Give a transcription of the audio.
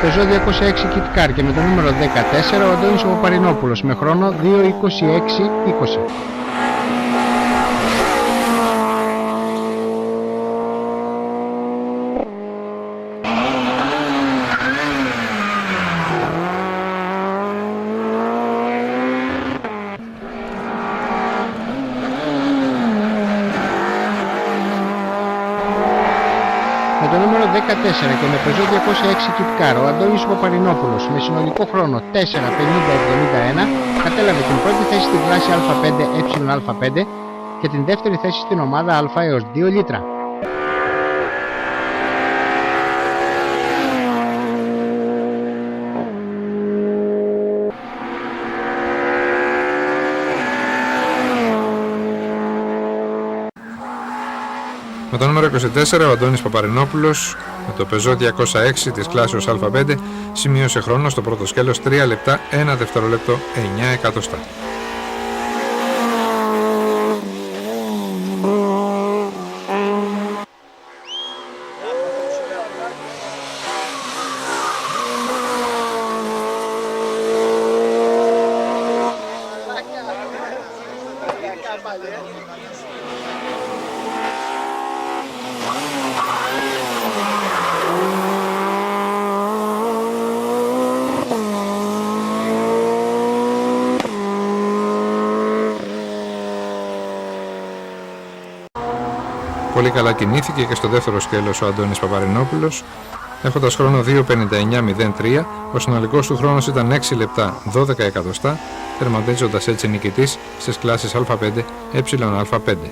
Peugeot 206 Kit Car και με το νούμερο 14 ο Αντώνης Παπαρινόπουλος με χρόνο 2:26:20. Με το νούμερο 14 και με Peugeot 206 Kit Car ο Αντώνης Παπαρινόπουλος με συνολικό χρόνο 4:50:71 κατέλαβε την πρώτη θέση στην κλάση Α5 Ε5 και την δεύτερη θέση στην ομάδα Α έως 2 λίτρα. Με το νούμερο 24 ο Αντώνης Παπαρινόπουλος με το Peugeot 206 της κλάσεως Α5 σημείωσε χρόνο στο πρώτο σκέλος 3 λεπτά 1 δευτερόλεπτο 9 εκατοστά. Πολύ καλά κινήθηκε και στο δεύτερο σκέλος ο Αντώνης Παπαρινόπουλος, έχοντας χρόνο 2:59:03, ο συνολικός του χρόνος ήταν 6 λεπτά 12 εκατοστά, τερματίζοντας έτσι νικητής στις κλάσεις Α5 Ε5.